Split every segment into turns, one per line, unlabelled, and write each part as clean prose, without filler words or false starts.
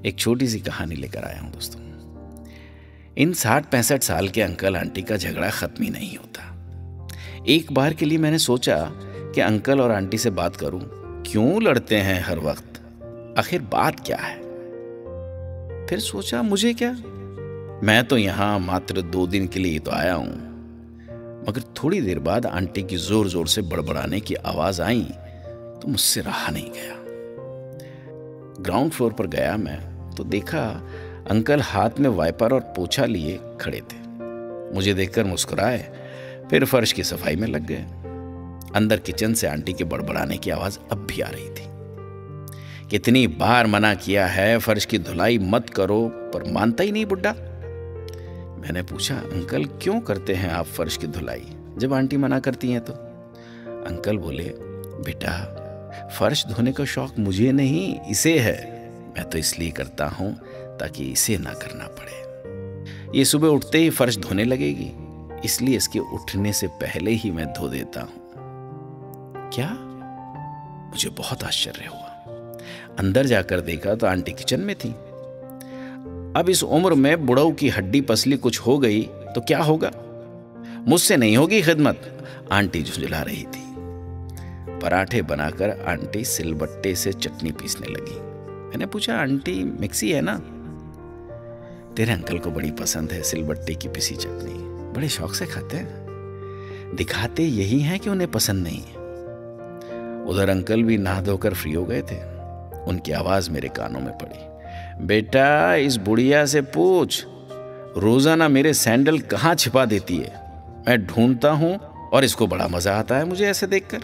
एक छोटी सी कहानी लेकर आया हूं दोस्तों। इन 60-65 साल के अंकल आंटी का झगड़ा खत्म ही नहीं होता। एक बार के लिए मैंने सोचा कि अंकल और आंटी से बात करूं, क्यों लड़ते हैं हर वक्त, आखिर बात क्या है। फिर सोचा मुझे क्या, मैं तो यहां मात्र 2 दिन के लिए तो आया हूं। मगर थोड़ी देर बाद आंटी की जोर जोर से बड़बड़ाने की आवाज आई तो मुझसे रहा नहीं गया। ग्राउंड फ्लोर पर गया मैं तो देखा अंकल हाथ में वाइपर और पोछा लिए खड़े थे। मुझे देखकर मुस्कुराए, फिर फर्श की सफाई में लग गए। अंदर किचन से आंटी के बड़बड़ाने की आवाज अब भी आ रही थी। कितनी बार मना किया है फर्श की धुलाई मत करो, पर मानता ही नहीं बुड्ढा। मैंने पूछा, अंकल क्यों करते हैं आप फर्श की धुलाई जब आंटी मना करती हैं तो? अंकल बोले, बेटा फर्श धोने का शौक मुझे नहीं इसे है। मैं तो इसलिए करता हूं ताकि इसे ना करना पड़े। ये सुबह उठते ही फर्श धोने लगेगी, इसलिए इसके उठने से पहले ही मैं धो देता हूं। क्या? मुझे बहुत आश्चर्य हुआ। अंदर जाकर देखा तो आंटी किचन में थी। अब इस उम्र में बुढ़ऊ की हड्डी पसली कुछ हो गई तो क्या होगा? मुझसे नहीं होगी खिदमत, आंटी झुंझला रही थी। पराठे बनाकर आंटी सिलबट्टे से चटनी पीसने लगी। मैंने पूछा, आंटी मिक्सी है ना? तेरे अंकल को बड़ी पसंद है सिलबट्टे की पिसी चटनी, बड़े शौक से खाते हैं। दिखाते यही हैं कि उन्हें पसंद नहीं है। उधर अंकल भी नहा धोकर फ्री हो गए थे। उनकी आवाज मेरे कानों में पड़ी, बेटा इस बुढ़िया से पूछ रोजाना मेरे सैंडल कहाँ छिपा देती है। मैं ढूंढता हूं और इसको बड़ा मजा आता है मुझे ऐसे देखकर।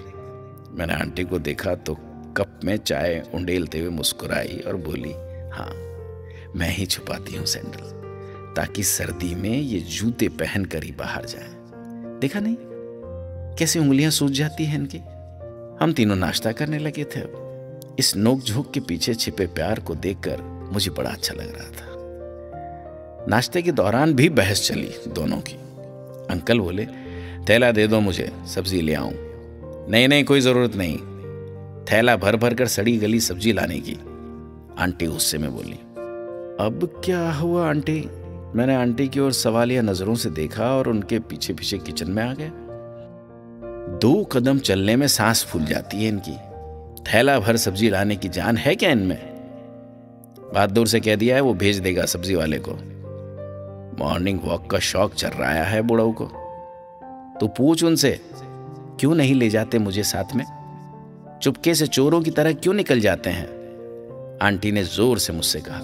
मैंने आंटी को देखा तो कप में चाय उंडेलते हुए मुस्कुराई और बोली, हाँ मैं ही छुपाती हूँ सैंडल, ताकि सर्दी में ये जूते पहन कर ही बाहर जाए। देखा नहीं कैसे उंगलियां सूज जाती हैं इनकी। हम तीनों नाश्ता करने लगे थे। अब इस नोक-झोंक के पीछे छिपे प्यार को देखकर मुझे बड़ा अच्छा लग रहा था। नाश्ते के दौरान भी बहस चली दोनों की। अंकल बोले, थैला दे दो मुझे, सब्जी ले आऊं। नहीं कोई जरूरत नहीं, थैला भर भर कर सड़ी गली सब्जी लाने की। आंटी गुस्से में बोली। अब क्या हुआ आंटी? मैंने आंटी की ओर सवालिया नजरों से देखा और उनके पीछे पीछे किचन में आ गया। 2 कदम चलने में सांस फूल जाती है इनकी। थैला भर सब्जी लाने की जान है क्या इनमें? बात दूर से कह दिया है, वो भेज देगा सब्जी वाले को। मॉर्निंग वॉक का शौक चल रहा है बुढ़ऊ को। तो पूछ उनसे, क्यों नहीं ले जाते मुझे साथ में? चुपके से चोरों की तरह क्यों निकल जाते हैं? आंटी ने जोर से मुझसे कहा।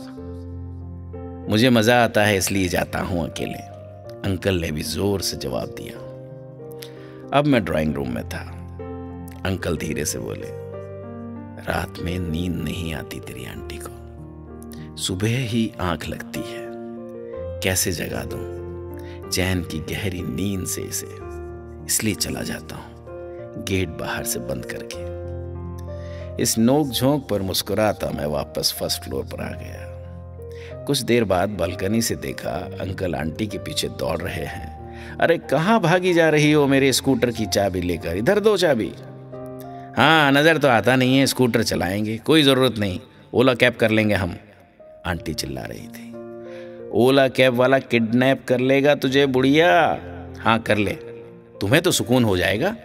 मुझे मजा आता है इसलिए जाता हूं अकेले, अंकल ने भी जोर से जवाब दिया। अब मैं ड्राइंग रूम में था। अंकल धीरे से बोले, रात में नींद नहीं आती तेरी आंटी को, सुबह ही आंख लगती है, कैसे जगा दूं चैन की गहरी नींद से इसे, इसलिए चला जाता हूं गेट बाहर से बंद करके। इस नोक झोंक पर मुस्कुराता मैं वापस फर्स्ट फ्लोर पर आ गया। कुछ देर बाद बालकनी से देखा अंकल आंटी के पीछे दौड़ रहे हैं। अरे कहाँ भागी जा रही हो मेरे स्कूटर की चाबी लेकर, इधर दो चाबी। हाँ नजर तो आता नहीं है, स्कूटर चलाएंगे, कोई जरूरत नहीं, ओला कैब कर लेंगे हम, आंटी चिल्ला रही थी। ओला कैब वाला किडनैप कर लेगा तुझे बुढ़िया। हाँ कर ले, तुम्हें तो सुकून हो जाएगा।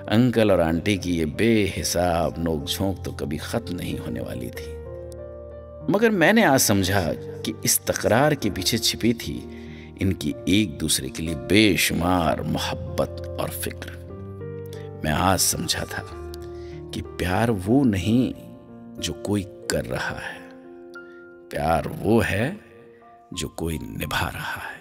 अंकल और आंटी की ये बेहिसाब नोक-झोंक तो कभी खत्म नहीं होने वाली थी। मगर मैंने आज समझा कि इस तकरार के पीछे छिपी थी इनकी एक दूसरे के लिए बेशुमार मोहब्बत और फिक्र। मैं आज समझा था कि प्यार वो नहीं जो कोई कर रहा है, प्यार वो है जो कोई निभा रहा है।